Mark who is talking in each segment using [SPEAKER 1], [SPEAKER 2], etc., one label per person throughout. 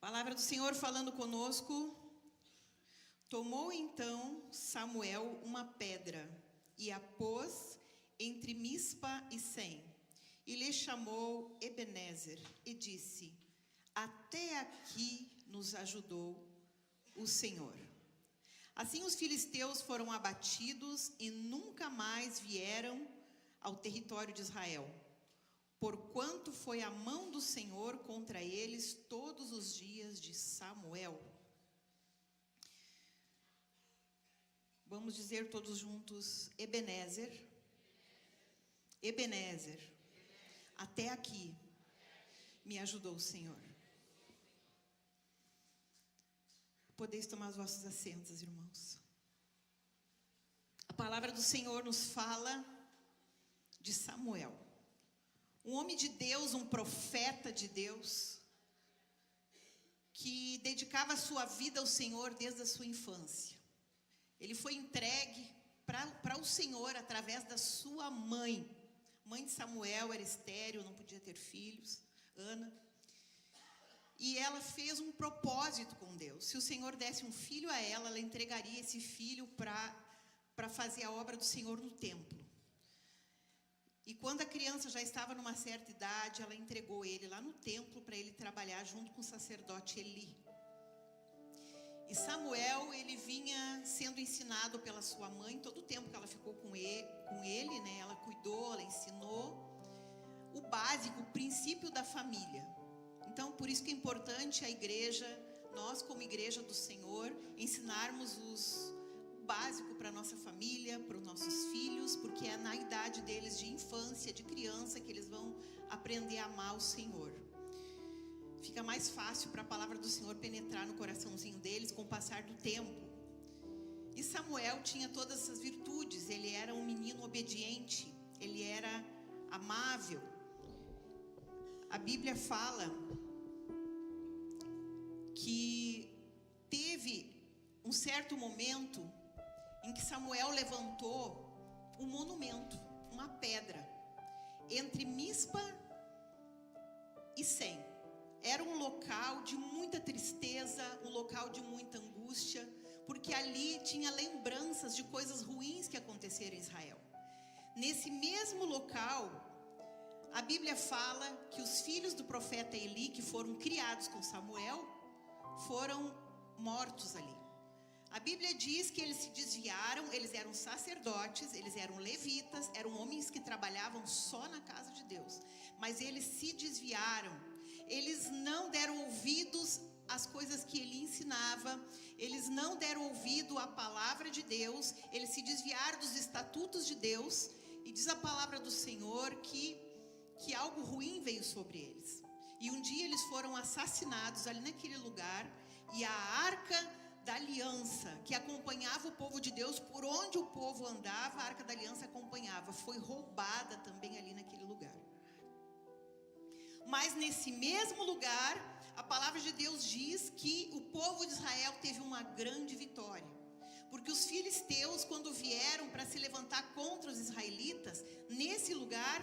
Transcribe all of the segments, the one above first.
[SPEAKER 1] Palavra do Senhor falando conosco. Tomou então Samuel uma pedra e a pôs entre Mispa e Sem, e lhe chamou Ebenezer e disse: até aqui nos ajudou o Senhor. Assim os filisteus foram abatidos e nunca mais vieram ao território de Israel, porquanto foi a mão do Senhor contra eles todos os dias de Samuel. Vamos dizer todos juntos: Ebenezer, Ebenezer, até aqui me ajudou o Senhor. Podeis tomar os vossos assentos, irmãos. A palavra do Senhor nos fala de Samuel, um homem de Deus, um profeta de Deus, que dedicava a sua vida ao Senhor desde a sua infância. Ele foi entregue para o Senhor através da sua mãe. Mãe de Samuel era estéril, não podia ter filhos, Ana. E ela fez um propósito com Deus. Se o Senhor desse um filho a ela, ela entregaria esse filho para fazer a obra do Senhor no templo. E quando a criança já estava numa certa idade, ela entregou ele lá no templo para ele trabalhar junto com o sacerdote Eli. E Samuel, ele vinha sendo ensinado pela sua mãe todo o tempo que ela ficou com ele, né? Ela cuidou, ela ensinou o básico, o princípio da família. Então, por isso que é importante a igreja, nós como igreja do Senhor, ensinarmos o básico para a nossa família, para os nossos filhos, porque é na idade deles de infância, de criança, que eles vão aprender a amar o Senhor. Fica mais fácil para a palavra do Senhor penetrar no coraçãozinho deles com o passar do tempo. E Samuel tinha todas essas virtudes. Ele era um menino obediente, ele era amável. A Bíblia fala que teve um certo momento em que Samuel levantou um monumento, uma pedra, entre Mispa e Sem. Era um local de muita tristeza, um local de muita angústia, porque ali tinha lembranças de coisas ruins que aconteceram em Israel. Nesse mesmo local, a Bíblia fala que os filhos do profeta Eli, que foram criados com Samuel, foram mortos ali. A Bíblia diz que eles se desviaram, eles eram sacerdotes, eles eram levitas, eram homens que trabalhavam só na casa de Deus. Mas eles se desviaram, eles não deram ouvidos às coisas que ele ensinava, eles não deram ouvido à palavra de Deus, eles se desviaram dos estatutos de Deus, e diz a palavra do Senhor que algo ruim veio sobre eles. E um dia eles foram assassinados ali naquele lugar, e a arca da aliança, que acompanhava o povo de Deus, por onde o povo andava, a arca da aliança acompanhava, foi roubada também ali naquele lugar. Mas nesse mesmo lugar, a palavra de Deus diz que o povo de Israel teve uma grande vitória, porque os filisteus, quando vieram para se levantar contra os israelitas, nesse lugar,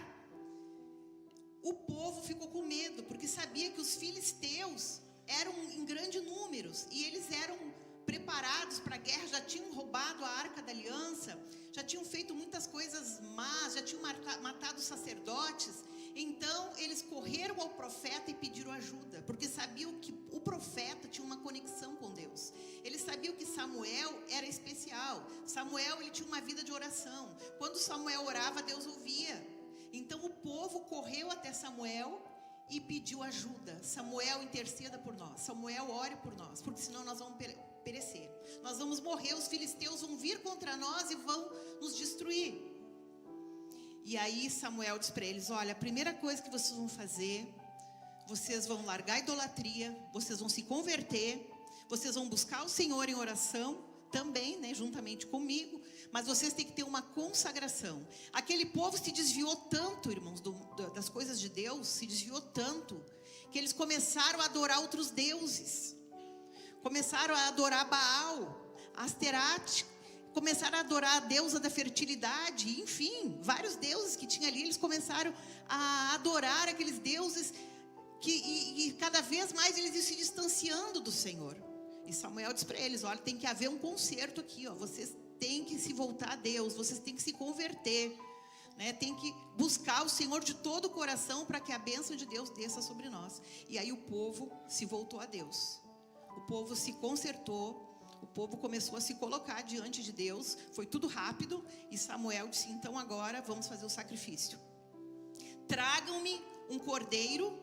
[SPEAKER 1] o povo ficou com medo, porque sabia que os filisteus eram em grandes números, e eles eram preparados para a guerra, já tinham roubado a arca da aliança, já tinham feito muitas coisas más, já tinham matado sacerdotes. Então eles correram ao profeta e pediram ajuda, porque sabiam que o profeta tinha uma conexão com Deus. Eles sabiam que Samuel era especial. Samuel, ele tinha uma vida de oração. Quando Samuel orava, Deus ouvia. Então o povo correu até Samuel e pediu ajuda. Samuel, interceda por nós. Samuel, ore por nós, porque senão nós vamos perecer. Nós vamos morrer, os filisteus vão vir contra nós e vão nos destruir. E aí Samuel diz para eles: olha, a primeira coisa que vocês vão fazer, vocês vão largar a idolatria, vocês vão se converter, vocês vão buscar o Senhor em oração também, né, juntamente comigo, mas vocês têm que ter uma consagração. Aquele povo se desviou tanto, irmãos, das coisas de Deus, se desviou tanto, que eles começaram a adorar outros deuses, começaram a adorar Baal, Asterate, começaram a adorar a deusa da fertilidade, enfim, vários deuses que tinha ali. Eles começaram a adorar aqueles deuses e cada vez mais eles iam se distanciando do Senhor. E Samuel diz para eles: olha, tem que haver um conserto aqui, ó. Vocês têm que se voltar a Deus, vocês têm que se converter, né? Tem que buscar o Senhor de todo o coração para que a bênção de Deus desça sobre nós. E aí o povo se voltou a Deus, o povo se consertou, o povo começou a se colocar diante de Deus. Foi tudo rápido. E Samuel disse: então agora vamos fazer o sacrifício. Tragam-me um cordeiro.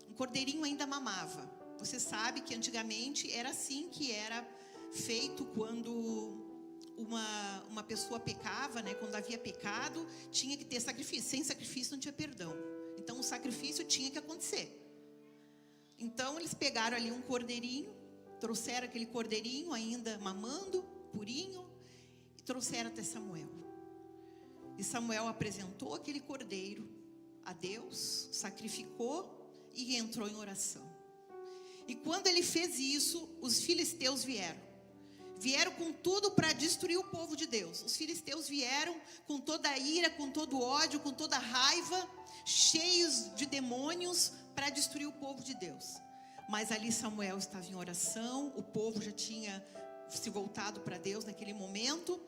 [SPEAKER 1] Um cordeirinho ainda mamava. Você sabe que antigamente era assim que era feito quando uma pessoa pecava, né? Quando havia pecado, tinha que ter sacrifício. Sem sacrifício não tinha perdão. Então o sacrifício tinha que acontecer. Então eles pegaram ali um cordeirinho, trouxeram aquele cordeirinho ainda mamando, purinho, e trouxeram até Samuel. E Samuel apresentou aquele cordeiro a Deus, sacrificou e entrou em oração. E quando ele fez isso, os filisteus vieram com tudo para destruir o povo de Deus. Os filisteus vieram com toda a ira, com todo o ódio, com toda a raiva, cheios de demônios, para destruir o povo de Deus. Mas ali Samuel estava em oração, o povo já tinha se voltado para Deus naquele momento.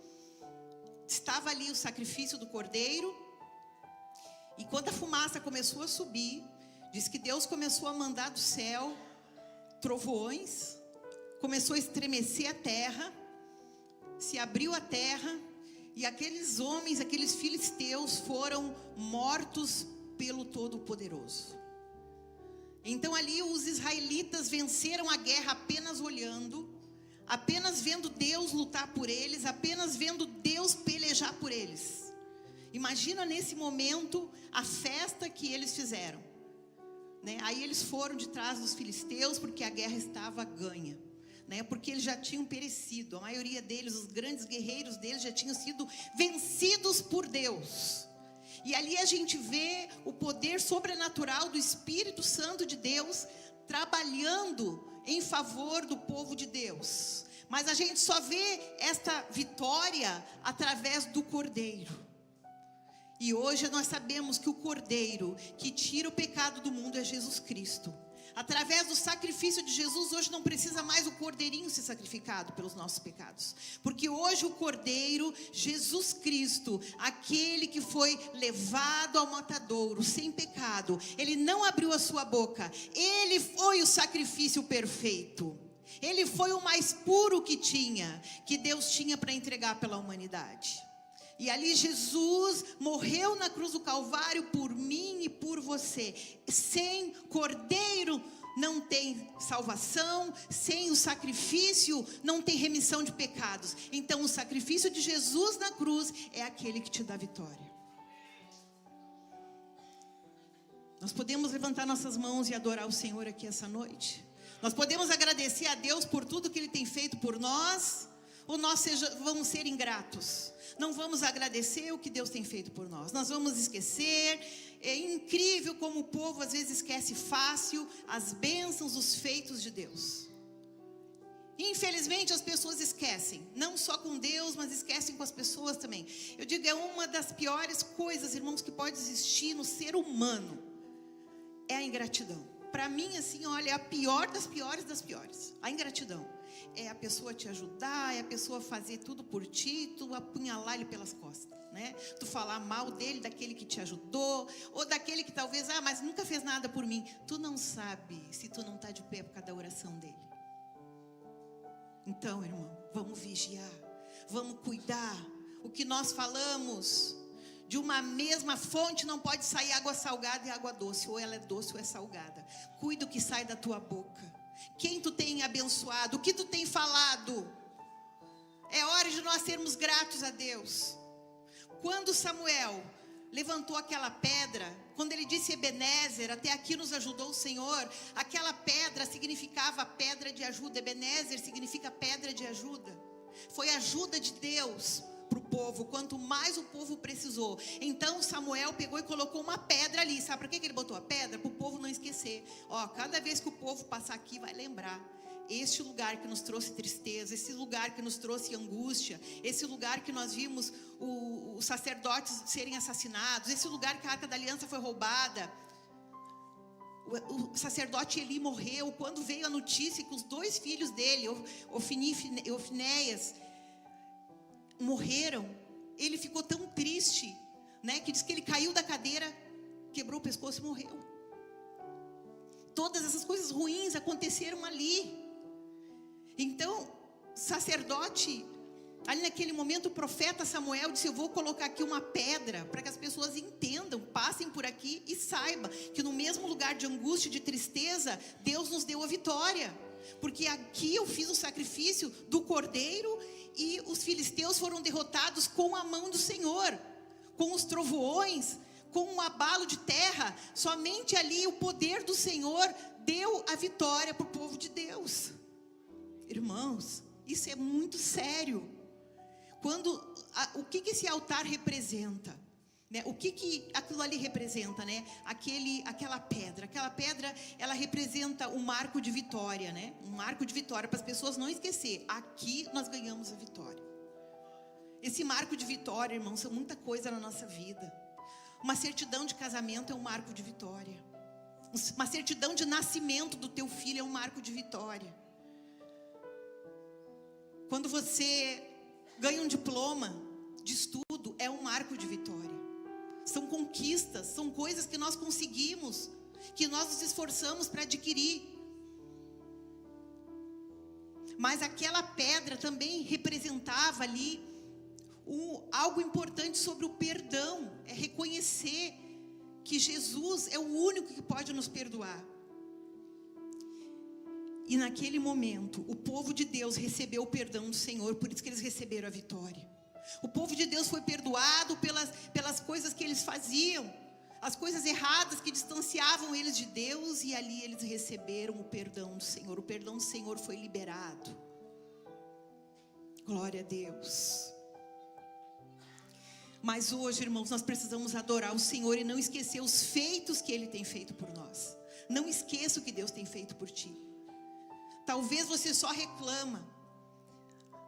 [SPEAKER 1] Estava ali o sacrifício do cordeiro. E quando a fumaça começou a subir, diz que Deus começou a mandar do céu trovões, começou a estremecer a terra, se abriu a terra, e aqueles homens, aqueles filisteus foram mortos pelo Todo-Poderoso. Então ali os israelitas venceram a guerra apenas olhando, apenas vendo Deus lutar por eles, apenas vendo Deus pelejar por eles. Imagina nesse momento a festa que eles fizeram, né? Aí eles foram de trás dos filisteus, porque a guerra estava ganha, né? Porque eles já tinham perecido. A maioria deles, os grandes guerreiros deles, já tinham sido vencidos por Deus. E ali a gente vê o poder sobrenatural do Espírito Santo de Deus trabalhando em favor do povo de Deus. Mas a gente só vê esta vitória através do Cordeiro. E hoje nós sabemos que o Cordeiro que tira o pecado do mundo é Jesus Cristo. Através do sacrifício de Jesus, hoje não precisa mais o cordeirinho ser sacrificado pelos nossos pecados. Porque hoje o Cordeiro, Jesus Cristo, aquele que foi levado ao matadouro sem pecado, ele não abriu a sua boca, ele foi o sacrifício perfeito. Ele foi o mais puro que Deus tinha para entregar pela humanidade. E ali Jesus morreu na cruz do Calvário por mim e por você. Sem Cordeiro não tem salvação, sem o sacrifício não tem remissão de pecados. Então o sacrifício de Jesus na cruz é aquele que te dá vitória. Nós podemos levantar nossas mãos e adorar o Senhor aqui essa noite. Nós podemos agradecer a Deus por tudo que Ele tem feito por nós, ou nós vamos ser ingratos. Não vamos agradecer o que Deus tem feito por nós. Nós vamos esquecer. É incrível como o povo às vezes esquece fácil as bênçãos, os feitos de Deus. Infelizmente as pessoas esquecem, não só com Deus, mas esquecem com as pessoas também. Eu digo, é uma das piores coisas, irmãos, que pode existir no ser humano, é a ingratidão. Para mim, assim, olha, é a pior das piores das piores, a ingratidão. É a pessoa te ajudar, é a pessoa fazer tudo por ti, tu apunhalar ele pelas costas, né? Tu falar mal dele, daquele que te ajudou, ou daquele que talvez, mas nunca fez nada por mim. Tu não sabe se tu não está de pé por causa da oração dele. Então, irmão, vamos vigiar, vamos cuidar. O que nós falamos, de uma mesma fonte não pode sair água salgada e água doce, ou ela é doce ou é salgada. Cuida o que sai da tua boca. Quem tu tem abençoado, o que tu tem falado. É hora de nós sermos gratos a Deus. Quando Samuel levantou aquela pedra, quando ele disse Ebenezer, até aqui nos ajudou o Senhor, aquela pedra significava pedra de ajuda. Ebenezer significa pedra de ajuda. Foi ajuda de Deus para o povo, quanto mais o povo precisou. Então Samuel pegou e colocou uma pedra ali. Sabe para que ele botou a pedra? Para o povo não esquecer. Cada vez que o povo passar aqui vai lembrar. Este lugar que nos trouxe tristeza, esse lugar que nos trouxe angústia, esse lugar que nós vimos os sacerdotes serem assassinados, esse lugar que a Arca da Aliança foi roubada. o sacerdote Eli morreu, quando veio a notícia que os 2 filhos dele, Ofni e Finéias, morreram, ele ficou tão triste, né, que diz que ele caiu da cadeira, quebrou o pescoço e morreu. Todas essas coisas ruins aconteceram ali. Então, sacerdote, ali naquele momento, o profeta Samuel disse: eu vou colocar aqui uma pedra, para que as pessoas entendam, passem por aqui e saibam que no mesmo lugar de angústia e de tristeza, Deus nos deu a vitória. Porque aqui eu fiz o sacrifício do cordeiro e os filisteus foram derrotados com a mão do Senhor, com os trovões, com um abalo de terra. Somente ali o poder do Senhor deu a vitória para o povo de Deus. Irmãos, isso é muito sério. O que esse altar representa? Né? O que aquilo ali representa, né? Aquela pedra, ela representa um marco de vitória, né? Um marco de vitória, para as pessoas não esquecer, aqui nós ganhamos a vitória. Esse marco de vitória, irmãos, são muita coisa na nossa vida. Uma certidão de casamento é um marco de vitória. Uma certidão de nascimento do teu filho é um marco de vitória. Quando você ganha um diploma de estudo, é um marco de vitória. São conquistas, são coisas que nós conseguimos, que nós nos esforçamos para adquirir. Mas aquela pedra também representava ali algo importante sobre o perdão. É reconhecer que Jesus é o único que pode nos perdoar. E naquele momento, o povo de Deus recebeu o perdão do Senhor, por isso que eles receberam a vitória. O povo de Deus foi perdoado pelas coisas que eles faziam, as coisas erradas que distanciavam eles de Deus, e ali eles receberam o perdão do Senhor. O perdão do Senhor foi liberado. Glória a Deus. Mas hoje, irmãos, nós precisamos adorar o Senhor e não esquecer os feitos que Ele tem feito por nós. Não esqueça o que Deus tem feito por ti. Talvez você só reclama.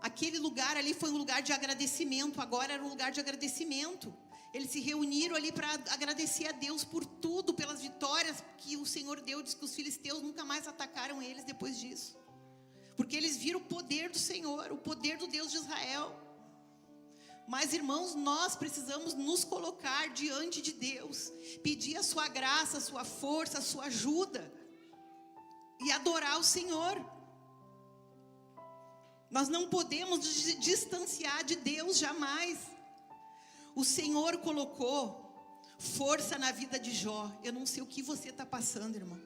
[SPEAKER 1] Aquele lugar ali foi um lugar de agradecimento. Agora era um lugar de agradecimento. Eles se reuniram ali para agradecer a Deus por tudo, pelas vitórias que o Senhor deu. Diz que os filisteus nunca mais atacaram eles depois disso, porque eles viram o poder do Senhor, o poder do Deus de Israel. Mas, irmãos, nós precisamos nos colocar diante de Deus, pedir a sua graça, a sua força, a sua ajuda, e adorar o Senhor. Nós não podemos distanciar de Deus jamais. O Senhor colocou força na vida de Jó. Eu não sei o que você está passando, irmão,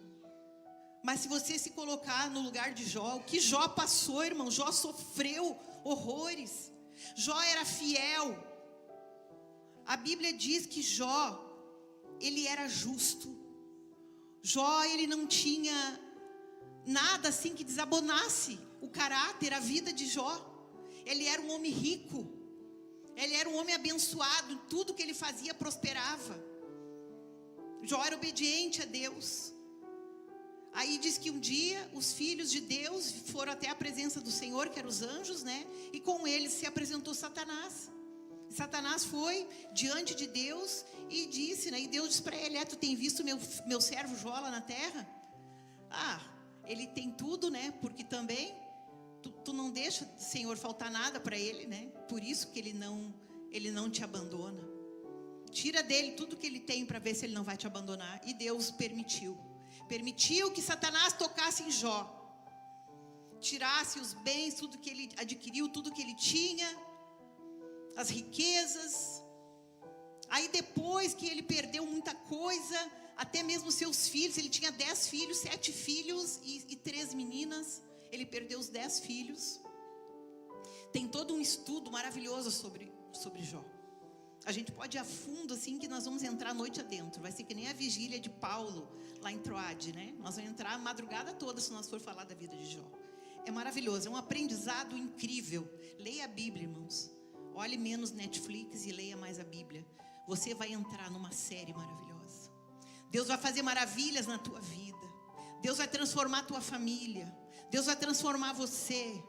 [SPEAKER 1] mas se você se colocar no lugar de Jó, o que Jó passou, irmão, Jó sofreu horrores. Jó era fiel. A Bíblia diz que Jó, ele era justo. Jó, ele não tinha nada assim que desabonasse o caráter, a vida de Jó. Ele era um homem rico. Ele era um homem abençoado. Tudo que ele fazia prosperava. Jó era obediente a Deus. Aí diz que um dia os filhos de Deus foram até a presença do Senhor, que eram os anjos, né? E com eles se apresentou Satanás. Satanás foi diante de Deus e disse, né? E Deus disse para ele: tu tem visto meu servo Jó lá na terra? Ele tem tudo, né? Porque também tu não deixa, Senhor, faltar nada para ele, né? Por isso que ele não te abandona. Tira dele tudo que ele tem para ver se ele não vai te abandonar. E Deus permitiu que Satanás tocasse em Jó, tirasse os bens, tudo que ele adquiriu, tudo que ele tinha, as riquezas. Aí depois que ele perdeu muita coisa, até mesmo seus filhos, ele tinha 10 filhos, 7 filhos e 3 meninas, ele perdeu os 10 filhos. Tem todo um estudo maravilhoso sobre Jó. A gente pode ir a fundo, assim, que nós vamos entrar a noite adentro. Vai ser que nem a vigília de Paulo, lá em Troade, né? Nós vamos entrar a madrugada toda, se nós for falar da vida de Jó. É maravilhoso, é um aprendizado incrível. Leia a Bíblia, irmãos. Olhe menos Netflix e leia mais a Bíblia. Você vai entrar numa série maravilhosa. Deus vai fazer maravilhas na tua vida. Deus vai transformar a tua família. Deus vai transformar você.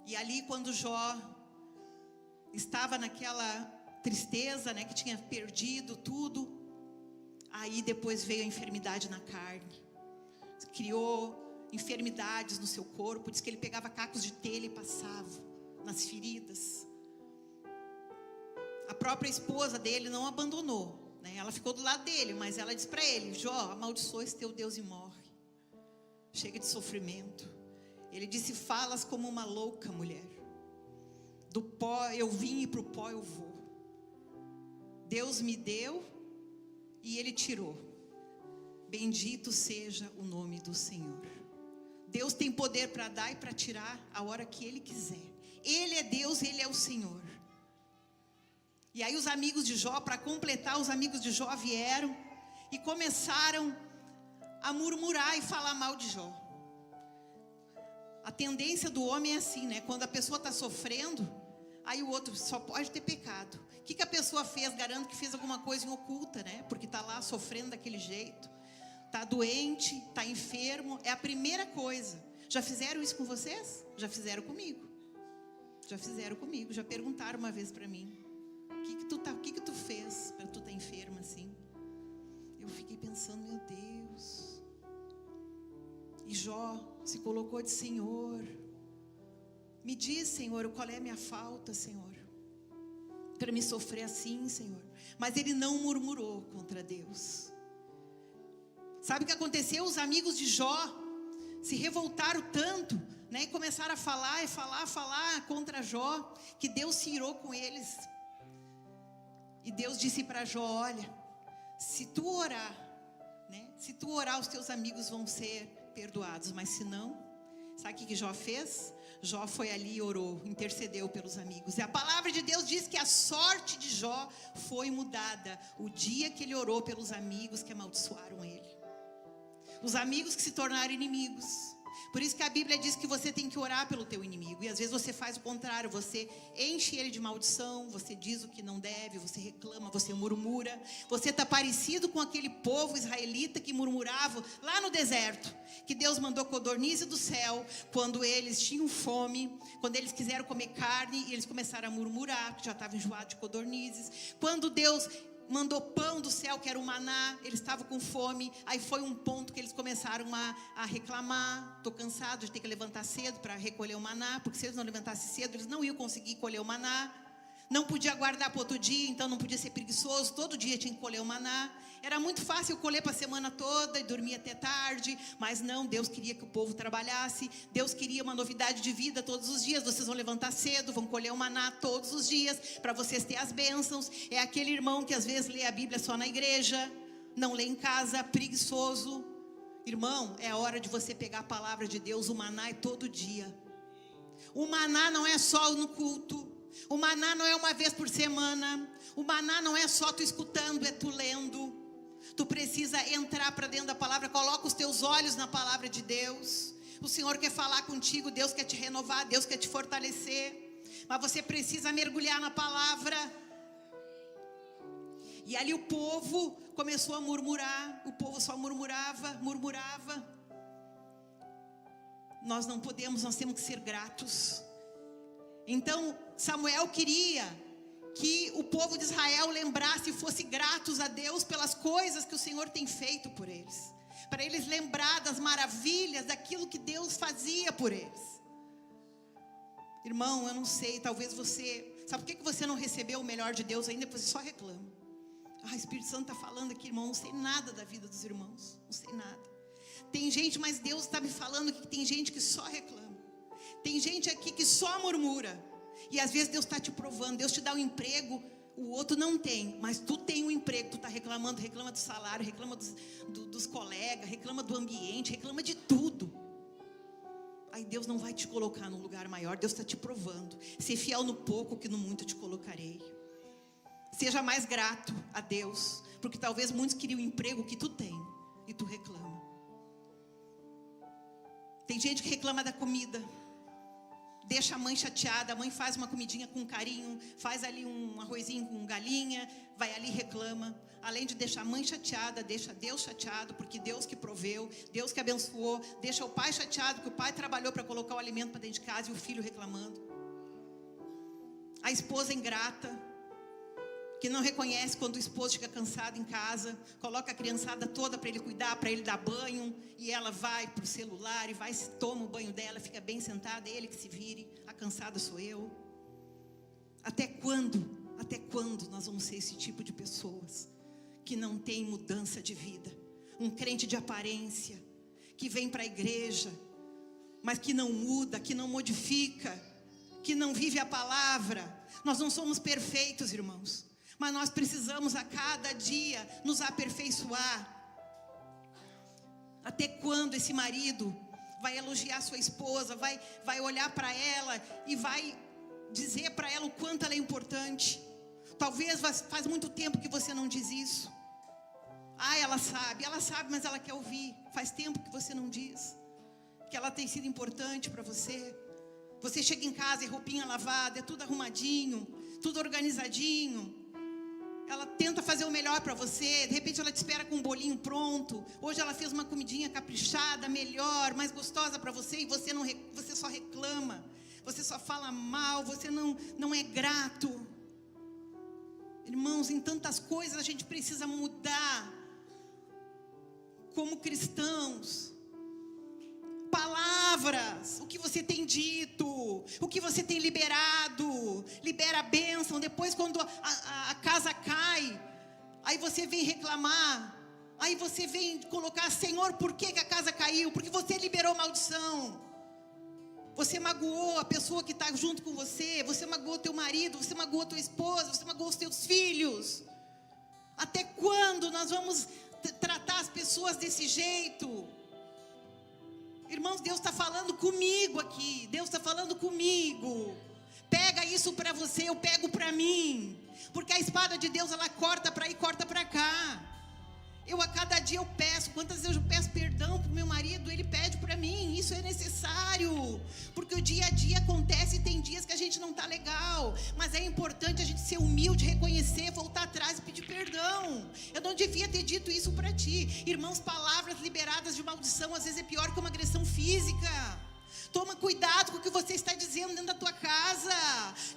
[SPEAKER 1] E ali, quando Jó estava naquela tristeza, né, que tinha perdido tudo, Aí depois veio a enfermidade na carne. Criou enfermidades no seu corpo. Diz que ele pegava cacos de telha e passava nas feridas. A própria esposa dele não abandonou, né? Ela ficou do lado dele, mas ela disse para ele: Jó, amaldiçoa esse teu Deus e morre. Chega de sofrimento. Ele disse: falas como uma louca mulher. Do pó eu vim e para o pó eu vou. Deus me deu e ele tirou. Bendito seja o nome do Senhor. Deus tem poder para dar e para tirar a hora que ele quiser. Ele é Deus, ele é o Senhor. E aí os amigos de Jó, para completar, os amigos de Jó vieram e começaram a murmurar e falar mal de Jó. A tendência do homem é assim, né? Quando a pessoa está sofrendo, aí o outro só pode ter pecado. O que a pessoa fez? Garanto que fez alguma coisa em oculta, né? Porque está lá sofrendo daquele jeito. Está doente, está enfermo. É a primeira coisa. Já fizeram isso com vocês? Já fizeram comigo. Já fizeram comigo. Já perguntaram uma vez para mim: o que tu fez para tu estar enferma assim? Eu fiquei pensando: meu Deus. E Jó se colocou de: Senhor, me diz, Senhor, qual é a minha falta, Senhor, para me sofrer assim, Senhor. Mas ele não murmurou contra Deus. Sabe o que aconteceu? Os amigos de Jó se revoltaram tanto, né, e começaram a falar contra Jó, que Deus se irou com eles. E Deus disse para Jó: olha, se tu orar, né, se tu orar, os teus amigos vão ser perdoados. Mas se não, sabe o que Jó fez? Jó foi ali e orou, intercedeu pelos amigos. E a palavra de Deus diz que a sorte de Jó foi mudada o dia que ele orou pelos amigos que amaldiçoaram ele. Os amigos que se tornaram inimigos. Por isso que a Bíblia diz que você tem que orar pelo teu inimigo. E às vezes você faz o contrário. Você enche ele de maldição. Você diz o que não deve. Você reclama, você murmura. Você está parecido com aquele povo israelita que murmurava lá no deserto. Que Deus mandou codorniz do céu quando eles tinham fome. Quando eles quiseram comer carne e eles começaram a murmurar, que já estavam enjoados de codornizes. Quando Deus mandou pão do céu, que era o maná, eles estavam com fome. Aí foi um ponto que eles começaram a reclamar: estou cansado de ter que levantar cedo para recolher o maná, porque se eles não levantassem cedo, eles não iam conseguir colher o maná. Não podia guardar para outro dia, então não podia ser preguiçoso, todo dia tinha que colher o maná. Era muito fácil colher para a semana toda e dormir até tarde, mas não, Deus queria que o povo trabalhasse. Deus queria uma novidade de vida todos os dias. Vocês vão levantar cedo, vão colher o maná todos os dias, para vocês terem as bênçãos. É aquele irmão que às vezes lê a Bíblia só na igreja, não lê em casa, preguiçoso. Irmão, é a hora de você pegar a palavra de Deus. O maná é todo dia. O maná não é só no culto. O maná não é uma vez por semana. O maná não é só tu escutando, é tu lendo. Tu precisa entrar para dentro da palavra. Coloca os teus olhos na palavra de Deus. O Senhor quer falar contigo. Deus quer te renovar. Deus quer te fortalecer. Mas você precisa mergulhar na palavra. E ali o povo começou a murmurar. O povo só murmurava. Nós não podemos, nós temos que ser gratos. Então Samuel queria que o povo de Israel lembrasse e fosse gratos a Deus pelas coisas que o Senhor tem feito por eles, para eles lembrar das maravilhas, daquilo que Deus fazia por eles. Irmão, eu não sei, talvez você, sabe por que você não recebeu o melhor de Deus ainda? Porque você só reclama. O Espírito Santo está falando aqui, irmão, não sei nada da vida dos irmãos, não sei nada. Tem gente, mas Deus está me falando que tem gente que só reclama. Tem gente aqui que só murmura. E às vezes Deus está te provando. Deus te dá um emprego, o outro não tem, mas tu tem um emprego. Tu está reclamando, reclama do salário, reclama dos colegas, reclama do ambiente, reclama de tudo. Aí Deus não vai te colocar num lugar maior. Deus está te provando. Ser fiel no pouco, que no muito te colocarei. Seja mais grato a Deus, porque talvez muitos queriam o emprego que tu tem e tu reclama. Tem gente que reclama da comida, deixa a mãe chateada. A mãe faz uma comidinha com carinho, faz ali um arrozinho com galinha, vai ali e reclama. Além de deixar a mãe chateada, deixa Deus chateado, porque Deus que proveu, Deus que abençoou. Deixa o pai chateado, que o pai trabalhou para colocar o alimento para dentro de casa, e o filho reclamando. A esposa ingrata, que não reconhece quando o esposo chega cansado em casa, coloca a criançada toda para ele cuidar, para ele dar banho, e ela vai pro celular e vai, toma o banho dela, fica bem sentada, é ele que se vire, a cansada sou eu. Até quando nós vamos ser esse tipo de pessoas que não tem mudança de vida? Um crente de aparência, que vem para a igreja, mas que não muda, que não modifica, que não vive a palavra. Nós não somos perfeitos, irmãos, mas nós precisamos a cada dia nos aperfeiçoar. Até quando esse marido vai elogiar sua esposa, vai olhar para ela e vai dizer para ela o quanto ela é importante? Talvez faz muito tempo que você não diz isso. Ela sabe, mas ela quer ouvir. Faz tempo que você não diz que ela tem sido importante para você. Você chega em casa e roupinha lavada, é tudo arrumadinho, tudo organizadinho. Ela tenta fazer o melhor para você. De repente ela te espera com um bolinho pronto. Hoje ela fez uma comidinha caprichada, melhor, mais gostosa para você, e você só reclama, você só fala mal, você não é grato. Irmãos, em tantas coisas a gente precisa mudar como cristãos. Palavras, o que você tem dito, o que você tem liberado, libera a bênção. Depois quando a casa cai, aí você vem reclamar, aí você vem colocar: Senhor, por que a casa caiu? Porque você liberou maldição. Você magoou a pessoa que está junto com você, você magoou teu marido, você magoou tua esposa, você magoou os teus filhos. Até quando nós vamos tratar as pessoas desse jeito? Irmãos, Deus está falando comigo aqui. Deus está falando comigo. Pega isso para você, eu pego para mim. Porque a espada de Deus, ela corta para aí, corta para cá. A cada dia eu peço. Quantas vezes eu peço perdão para o meu marido, ele pede para mim. Isso é necessário. Porque o dia a dia acontece e tem dias que a gente não está legal. Mas é importante a gente ser humilde, reconhecer, voltar atrás e pedir perdão. Eu não devia ter dito isso para ti. Irmãos, palavras liberadas de maldição às vezes é pior que uma agressão física. Toma cuidado com o que você está dizendo dentro da tua casa,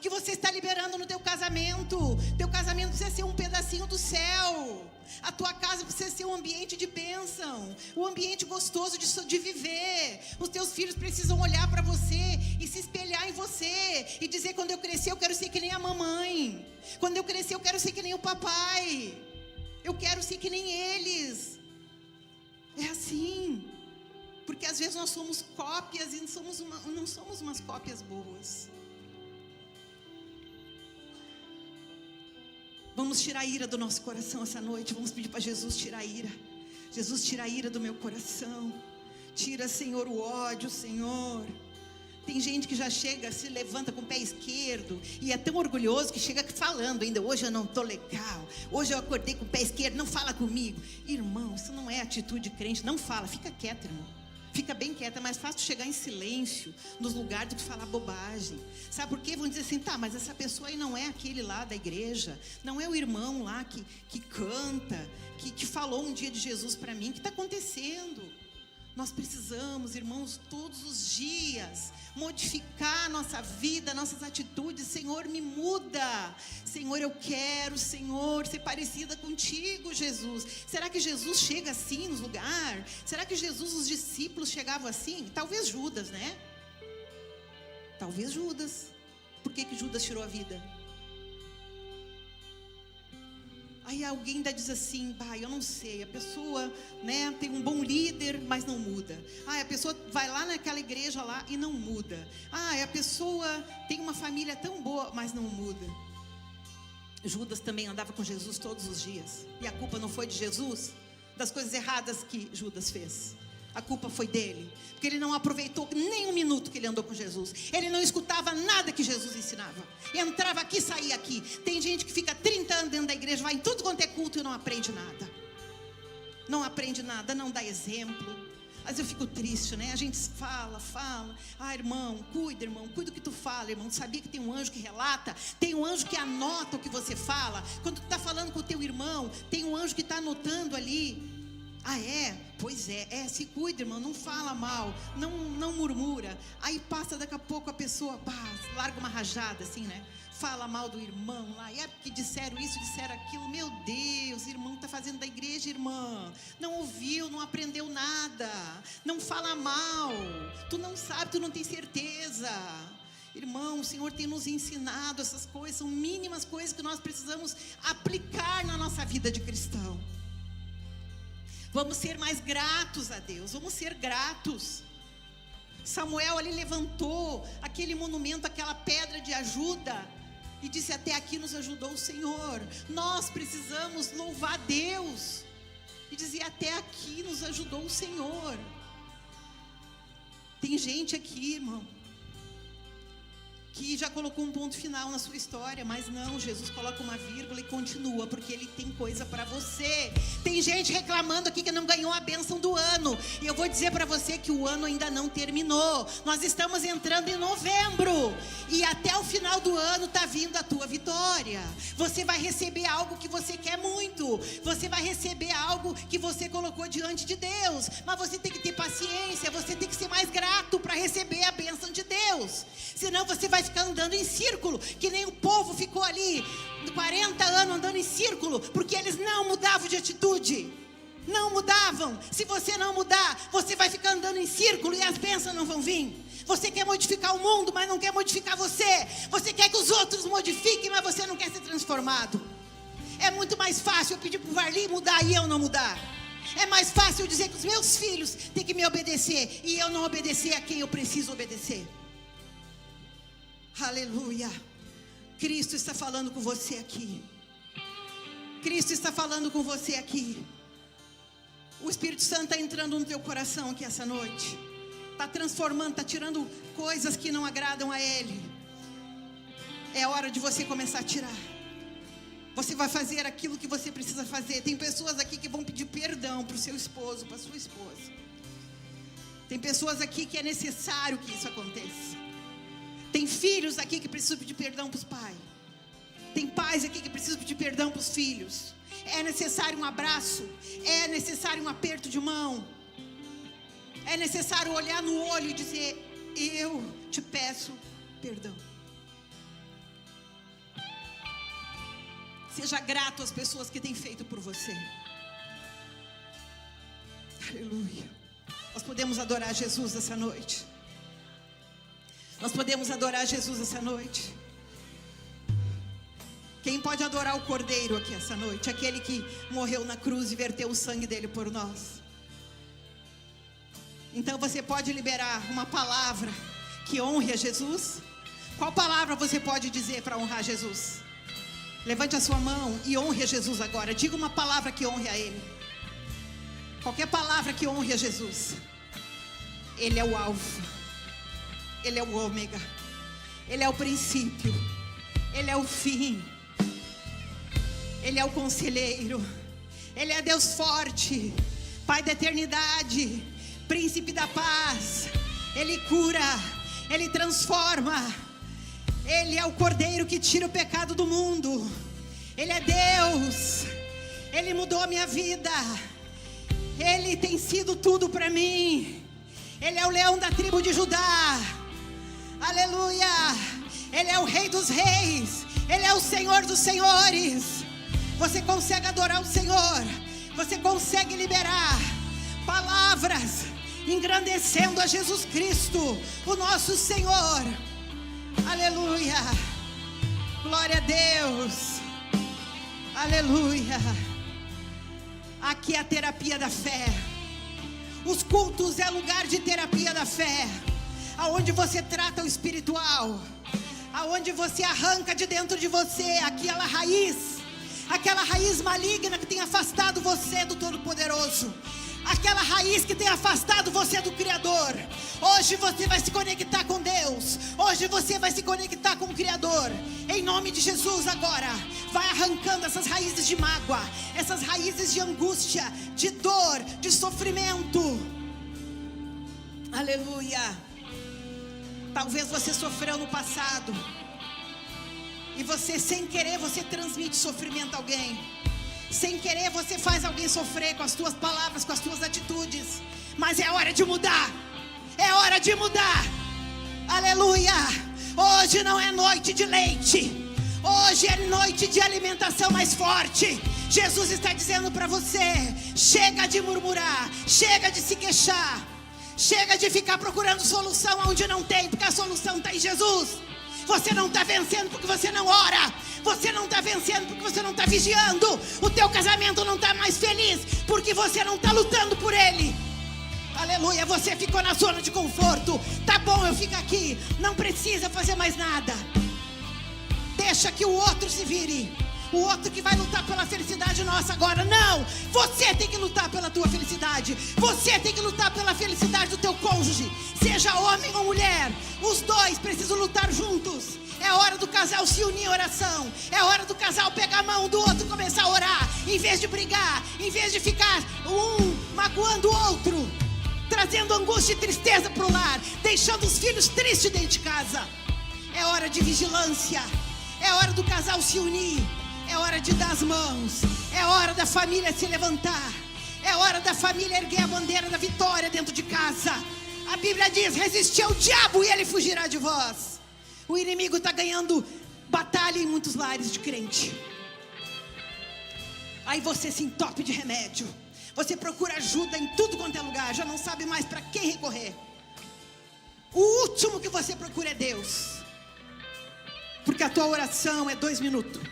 [SPEAKER 1] que você está liberando no teu casamento. Teu casamento precisa ser um pedacinho do céu. A tua casa precisa ser um ambiente de bênção, um ambiente gostoso de viver. Os teus filhos precisam olhar para você e se espelhar em você e dizer: quando eu crescer eu quero ser que nem a mamãe. Quando eu crescer eu quero ser que nem o papai. Eu quero ser que nem eles. É assim. Porque às vezes nós somos cópias e não somos umas cópias boas. Vamos tirar a ira do nosso coração essa noite. Vamos pedir para Jesus tirar a ira. Jesus, tira a ira do meu coração. Tira, Senhor, o ódio, Senhor. Tem gente que já chega, se levanta com o pé esquerdo e é tão orgulhoso que chega falando ainda: hoje eu não estou legal, hoje eu acordei com o pé esquerdo, não fala comigo. Irmão, isso não é atitude de crente. Não fala, fica quieto, irmão. Fica bem quieta. É mais fácil chegar em silêncio nos lugares do que falar bobagem. Sabe por quê? Vão dizer assim: tá, mas essa pessoa aí não é aquele lá da igreja, não é o irmão lá que canta, que falou um dia de Jesus para mim. O que está acontecendo? Nós precisamos, irmãos, todos os dias modificar a nossa vida, nossas atitudes. Senhor, me muda. Senhor, eu quero, Senhor, ser parecida contigo, Jesus. Será que Jesus chega assim nos lugares? Será que Jesus, os discípulos chegavam assim? Talvez Judas, né? Talvez Judas. Por que Judas tirou a vida? Aí alguém ainda diz assim: eu não sei, a pessoa, né, tem um bom líder, mas não muda. A pessoa vai lá naquela igreja lá e não muda. A pessoa tem uma família tão boa, mas não muda. Judas também andava com Jesus todos os dias. E a culpa não foi de Jesus? Das coisas erradas que Judas fez. A culpa foi dele, porque ele não aproveitou nem um minuto que ele andou com Jesus. Ele não escutava nada que Jesus ensinava. Entrava aqui, saía aqui. Tem gente que fica 30 anos dentro da igreja, vai em tudo quanto é culto e não aprende nada. Não aprende nada, não dá exemplo. Às vezes eu fico triste, né? A gente fala. Irmão, cuida do que tu fala, irmão. Sabia que tem um anjo que relata? Tem um anjo que anota o que você fala. Quando tu está falando com o teu irmão, tem um anjo que está anotando ali. Pois é, se cuida, irmão, não fala mal, não murmura. Aí passa daqui a pouco a pessoa, larga uma rajada assim, né? fala mal do irmão lá, e é porque disseram isso, disseram aquilo. Meu Deus, irmão está fazendo da igreja, irmã, não ouviu, não aprendeu nada, não fala mal, tu não sabe, tu não tem certeza. Irmão, o Senhor tem nos ensinado essas coisas, são mínimas coisas que nós precisamos aplicar na nossa vida de cristão. Vamos ser mais gratos a Deus, vamos ser gratos. Samuel ali levantou aquele monumento, aquela pedra de ajuda, e disse: até aqui nos ajudou o Senhor. Nós precisamos louvar a Deus e dizer: até aqui nos ajudou o Senhor. Tem gente aqui, irmão, que já colocou um ponto final na sua história, mas não, Jesus coloca uma vírgula e continua, porque Ele tem coisa para você. Tem gente reclamando aqui que não ganhou a bênção do ano, e eu vou dizer para você que o ano ainda não terminou. Nós estamos entrando em novembro, e até o final do ano está vindo a tua vitória. Você vai receber algo que você quer muito, você vai receber algo que você colocou diante de Deus, mas você tem que ter paciência, você tem que ser mais grato para receber a bênção de Deus, senão você vai ficar andando em círculo, que nem o povo ficou ali 40 anos andando em círculo, porque eles não mudavam de atitude, não mudavam. Se você não mudar, você vai ficar andando em círculo e as bênçãos não vão vir. Você quer modificar o mundo, mas não quer modificar você. Você quer que os outros modifiquem, mas você não quer ser transformado. É muito mais fácil eu pedir para o Varli mudar e eu não mudar. É mais fácil eu dizer que os meus filhos têm que me obedecer e eu não obedecer a quem eu preciso obedecer. Aleluia. Cristo está falando com você aqui. Cristo está falando com você aqui. O Espírito Santo está entrando no teu coração aqui essa noite. Está transformando, está tirando coisas que não agradam a Ele. É hora de você começar a tirar. Você vai fazer aquilo que você precisa fazer. Tem pessoas aqui que vão pedir perdão para o seu esposo, para a sua esposa. Tem pessoas aqui que é necessário que isso aconteça. Tem filhos aqui que precisam pedir perdão para os pais. Tem pais aqui que precisam pedir perdão para os filhos. É necessário um abraço. É necessário um aperto de mão. É necessário olhar no olho e dizer: eu te peço perdão. Seja grato às pessoas que têm feito por você. Aleluia. Nós podemos adorar Jesus essa noite. Nós podemos adorar Jesus essa noite. Quem pode adorar o Cordeiro aqui essa noite? Aquele que morreu na cruz e verteu o sangue dele por nós. Então você pode liberar uma palavra que honre a Jesus? Qual palavra você pode dizer para honrar Jesus? Levante a sua mão e honre a Jesus agora. Diga uma palavra que honre a Ele. Qualquer palavra que honre a Jesus. Ele é o alfa. Ele é o ômega, Ele é o princípio, Ele é o fim, Ele é o conselheiro, Ele é Deus forte, Pai da eternidade, Príncipe da paz. Ele cura, Ele transforma, Ele é o Cordeiro que tira o pecado do mundo, Ele é Deus, Ele mudou a minha vida, Ele tem sido tudo para mim, Ele é o leão da tribo de Judá. Aleluia. Ele é o Rei dos reis. Ele é o Senhor dos senhores. Você consegue adorar o Senhor. Você consegue liberar palavras engrandecendo a Jesus Cristo, o nosso Senhor. Aleluia. Glória a Deus. Aleluia. Aqui é a terapia da fé. Os cultos é lugar de terapia da fé, aonde você trata o espiritual, aonde você arranca de dentro de você aquela raiz maligna que tem afastado você do Todo-Poderoso, aquela raiz que tem afastado você do Criador. Hoje você vai se conectar com Deus, hoje você vai se conectar com o Criador, em nome de Jesus. Agora, vai arrancando essas raízes de mágoa, essas raízes de angústia, de dor, de sofrimento. Aleluia. Talvez você sofreu no passado, e você, sem querer, você transmite sofrimento a alguém. Sem querer, você faz alguém sofrer com as tuas palavras, com as tuas atitudes. Mas é hora de mudar. É hora de mudar. Aleluia. Hoje não é noite de leite. Hoje é noite de alimentação mais forte. Jesus está dizendo para você: chega de murmurar, chega de se queixar, chega de ficar procurando solução onde não tem, porque a solução está em Jesus. Você não está vencendo porque você não ora. Você não está vencendo porque você não está vigiando. O teu casamento não está mais feliz porque você não está lutando por ele. Aleluia, você ficou na zona de conforto. Tá bom, eu fico aqui, não precisa fazer mais nada. Deixa que o outro se vire. O outro que vai lutar pela felicidade nossa agora. Não, você tem que lutar pela tua felicidade. Você tem que lutar pela felicidade do teu cônjuge. Seja homem ou mulher, os dois precisam lutar juntos. É hora do casal se unir em oração. É hora do casal pegar a mão do outro e começar a orar. Em vez de brigar, em vez de ficar um magoando o outro, trazendo angústia e tristeza para o lar, deixando os filhos tristes dentro de casa. É hora de vigilância. É hora do casal se unir. É hora de dar as mãos. É hora da família se levantar. É hora da família erguer a bandeira da vitória dentro de casa. A Bíblia diz: resistir ao diabo e ele fugirá de vós. O inimigo está ganhando batalha em muitos lares de crente. Aí você se entope de remédio. Você procura ajuda em tudo quanto é lugar. Já não sabe mais para quem recorrer. O último que você procura é Deus. Porque a tua oração é 2 minutos.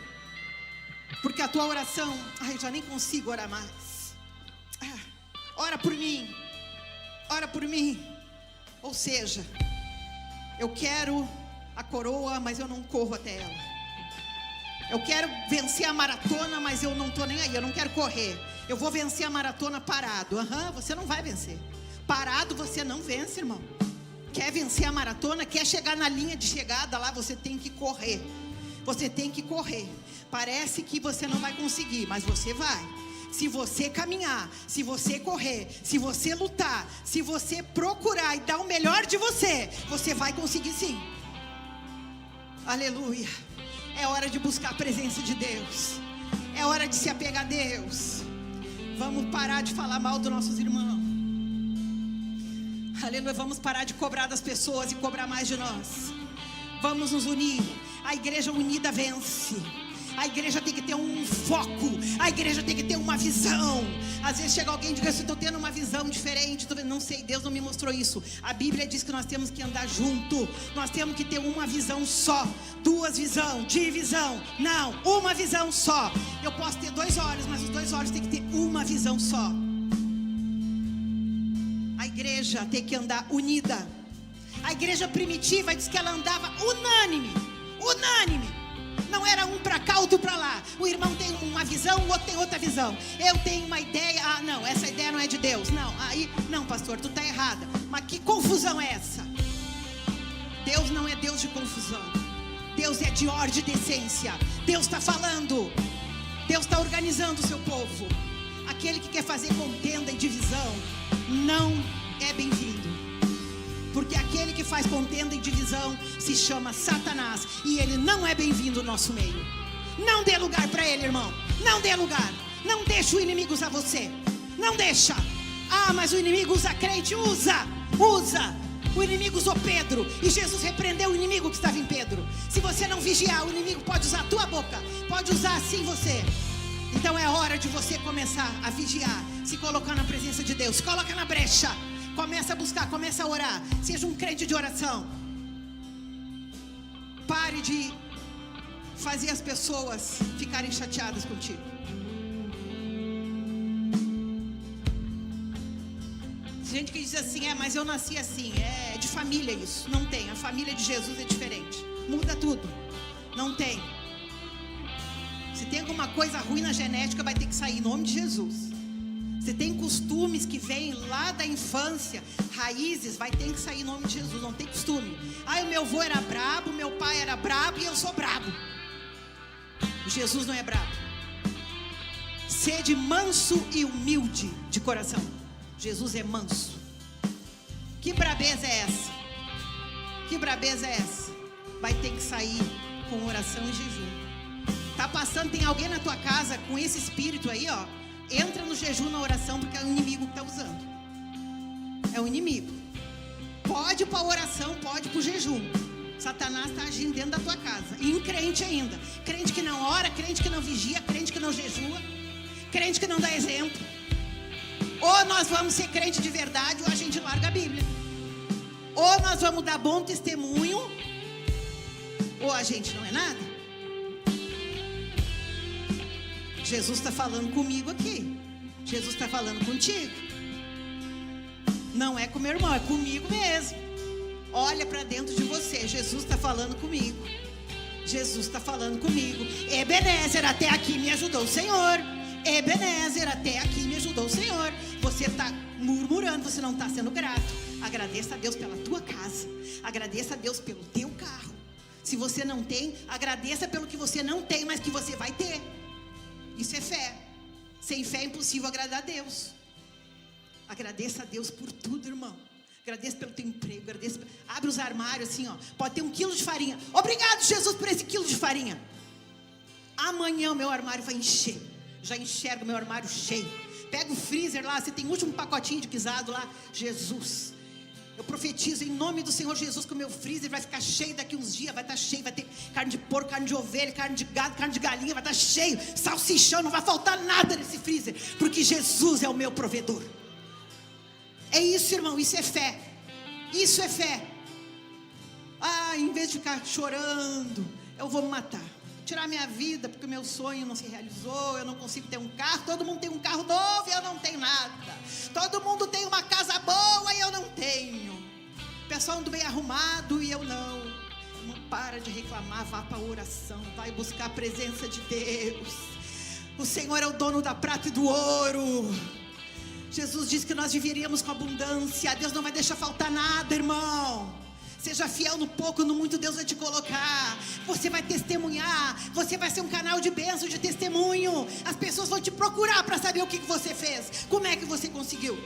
[SPEAKER 1] Porque a tua oração, eu já nem consigo orar mais. Ora por mim. Ora por mim. Ou seja, eu quero a coroa, mas eu não corro até ela. Eu quero vencer a maratona, mas eu não estou nem aí. Eu não quero correr. Eu vou vencer a maratona parado. Você não vai vencer. Parado você não vence, irmão. Quer vencer a maratona, quer chegar na linha de chegada lá, você tem que correr. Você tem que correr. Parece que você não vai conseguir, mas você vai. Se você caminhar, se você correr, se você lutar, se você procurar e dar o melhor de você, você vai conseguir sim. Aleluia. É hora de buscar a presença de Deus. É hora de se apegar a Deus. Vamos parar de falar mal dos nossos irmãos. Aleluia. Vamos parar de cobrar das pessoas e cobrar mais de nós. Vamos nos unir. A igreja unida vence. A igreja tem que ter um foco. A igreja tem que ter uma visão. Às vezes chega alguém e diz: eu estou tendo uma visão diferente. Não sei, Deus não me mostrou isso. A Bíblia diz que nós temos que andar junto. Nós temos que ter uma visão só. 2 visões, divisão. Não, uma visão só. Eu posso ter 2 olhos, mas os 2 olhos têm que ter uma visão só. A igreja tem que andar unida. A igreja primitiva diz que ela andava unânime. Unânime. Não era um para cá, outro para lá. O irmão tem uma visão, o outro tem outra visão. Eu tenho uma ideia. Não, essa ideia não é de Deus. Não, pastor, tu está errada. Mas que confusão é essa? Deus não é Deus de confusão. Deus é de ordem e decência. Deus está falando. Deus está organizando o seu povo. Aquele que quer fazer contenda e divisão não é bem-vindo. Porque aquele que faz contenda e divisão se chama Satanás. E ele não é bem-vindo no nosso meio. Não dê lugar para ele, irmão. Não dê lugar. Não deixa o inimigo usar você. Não deixa. Mas o inimigo usa crente. Usa. O inimigo usou Pedro. E Jesus repreendeu o inimigo que estava em Pedro. Se você não vigiar, o inimigo pode usar a tua boca. Pode usar assim você. Então é hora de você começar a vigiar. Se colocar na presença de Deus. Se coloca na brecha. Começa a buscar, começa a orar. Seja um crente de oração. Pare de fazer as pessoas ficarem chateadas contigo. Tem gente que diz assim: mas eu nasci assim. É de família isso. Não tem. A família de Jesus é diferente. Muda tudo. Não tem. Se tem alguma coisa ruim na genética, vai ter que sair em nome de Jesus. Você tem costumes que vêm lá da infância, raízes, vai ter que sair em nome de Jesus. Não tem costume. O meu avô era brabo, meu pai era brabo e eu sou brabo. Jesus não é brabo. Sede manso e humilde de coração. Jesus é manso. Que brabeza é essa? Que brabeza é essa? Vai ter que sair com oração e jejum. Tá passando, tem alguém na tua casa com esse espírito aí, ó. Entra no jejum, na oração, porque é o inimigo que está usando. É o inimigo. Pode para a oração, pode para o jejum. Satanás está agindo dentro da tua casa. E crente ainda. Crente que não ora, crente que não vigia, crente que não jejua, crente que não dá exemplo. Ou nós vamos ser crente de verdade, ou a gente larga a Bíblia. Ou nós vamos dar bom testemunho, ou a gente não é nada. Jesus está falando comigo aqui. Jesus está falando contigo. Não é com meu irmão, é comigo mesmo. Olha para dentro de você. Jesus está falando comigo. Jesus está falando comigo. Ebenezer, até aqui me ajudou o Senhor. Ebenezer, até aqui me ajudou o Senhor. Você está murmurando, você não está sendo grato. Agradeça a Deus pela tua casa. Agradeça a Deus pelo teu carro. Se você não tem, agradeça pelo que você não tem, mas que você vai ter. Isso é fé. Sem fé é impossível agradar a Deus. Agradeça a Deus por tudo, irmão. Agradeça pelo teu emprego. Agradeça. Abre os armários assim, ó. Pode ter 1 quilo de farinha. Obrigado, Jesus, por esse quilo de farinha. Amanhã o meu armário vai encher. Já enxergo meu armário cheio. Pega o freezer lá, você tem o último pacotinho de guisado lá. Jesus, eu profetizo em nome do Senhor Jesus que o meu freezer vai ficar cheio daqui uns dias. Vai estar cheio, vai ter carne de porco, carne de ovelha, carne de gado, carne de galinha. Vai estar cheio, salsichão, não vai faltar nada nesse freezer, porque Jesus é o meu provedor. É isso, irmão, isso é fé. Isso é fé. Em vez de ficar chorando, eu vou me matar, tirar minha vida porque o meu sonho não se realizou, eu não consigo ter um carro. Todo mundo tem um carro novo e eu não tenho nada. Todo mundo tem uma casa boa e eu não tenho. O pessoal anda bem arrumado e eu não. Não para de reclamar, vá para a oração, vai buscar a presença de Deus. O Senhor é o dono da prata e do ouro. Jesus disse que nós viveríamos com abundância. Deus não vai deixar faltar nada, irmão. Seja fiel no pouco, no muito Deus vai te colocar. Você vai testemunhar. Você vai ser um canal de bênção, de testemunho. As pessoas vão te procurar para saber o que você fez. Como é que você conseguiu?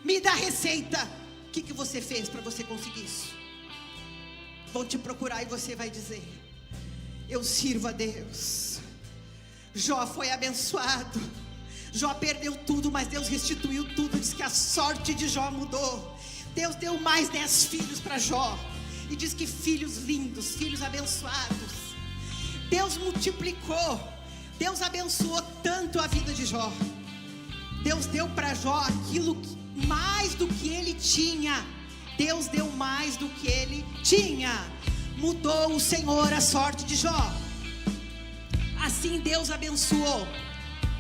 [SPEAKER 1] Me dá a receita. O que você fez para você conseguir isso? Vão te procurar e você vai dizer: eu sirvo a Deus. Jó foi abençoado. Jó perdeu tudo, mas Deus restituiu tudo. Diz que a sorte de Jó mudou. Deus deu mais 10 filhos para Jó. E diz que filhos lindos, filhos abençoados. Deus multiplicou. Deus abençoou tanto a vida de Jó. Deus deu para Jó aquilo mais do que ele tinha. Deus deu mais do que ele tinha. Mudou o Senhor a sorte de Jó. Assim Deus abençoou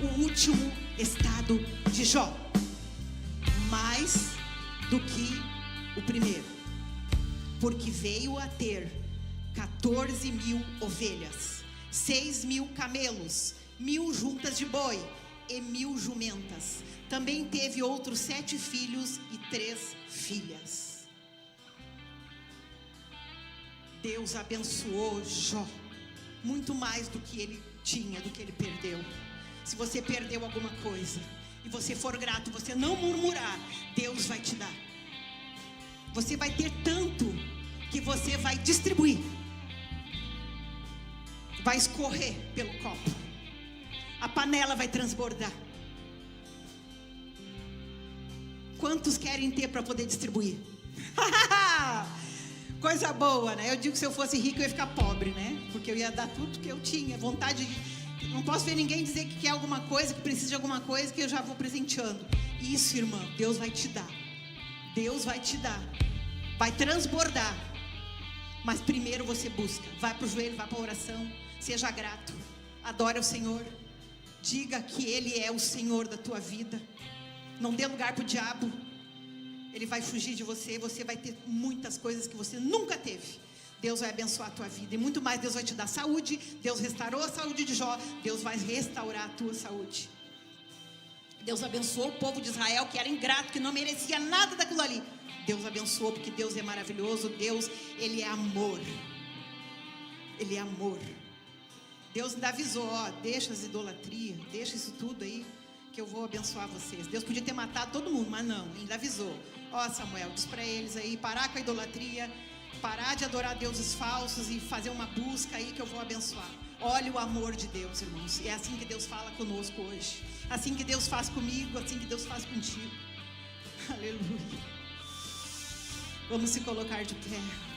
[SPEAKER 1] o último estado de Jó, mais do que o primeiro, porque veio a ter 14.000 ovelhas, 6.000 camelos, 1.000 juntas de boi e 1.000 jumentas. Também teve outros 7 filhos e 3 filhas. Deus abençoou Jó muito mais do que ele tinha, do que ele perdeu. Se você perdeu alguma coisa e você for grato, você não murmurar, Deus vai te dar. Você vai ter tanto que você vai distribuir. Vai escorrer pelo copo. A panela vai transbordar. Quantos querem ter para poder distribuir? Coisa boa, né? Eu digo que se eu fosse rico eu ia ficar pobre, né? Porque eu ia dar tudo que eu tinha. Vontade de... Não posso ver ninguém dizer que quer alguma coisa, que precisa de alguma coisa, que eu já vou presenteando. Isso, irmão, Deus vai te dar. Deus vai te dar. Vai transbordar. Mas primeiro você busca. Vai para o joelho, vai para a oração. Seja grato. Adore o Senhor. Diga que Ele é o Senhor da tua vida. Não dê lugar para o diabo. Ele vai fugir de você. Você vai ter muitas coisas que você nunca teve. Deus vai abençoar a tua vida. E muito mais, Deus vai te dar saúde. Deus restaurou a saúde de Jó. Deus vai restaurar a tua saúde. Deus abençoou o povo de Israel, que era ingrato, que não merecia nada daquilo ali. Deus abençoou, porque Deus é maravilhoso. Deus, Ele é amor. Ele é amor. Deus ainda avisou, deixa as idolatrias, deixa isso tudo aí, que eu vou abençoar vocês. Deus podia ter matado todo mundo, mas não, ainda avisou. Samuel, diz para eles aí, parar com a idolatria, parar de adorar deuses falsos e fazer uma busca aí que eu vou abençoar. Olha o amor de Deus, irmãos. É assim que Deus fala conosco hoje. Assim que Deus faz comigo, assim que Deus faz contigo. Aleluia. Vamos se colocar de pé.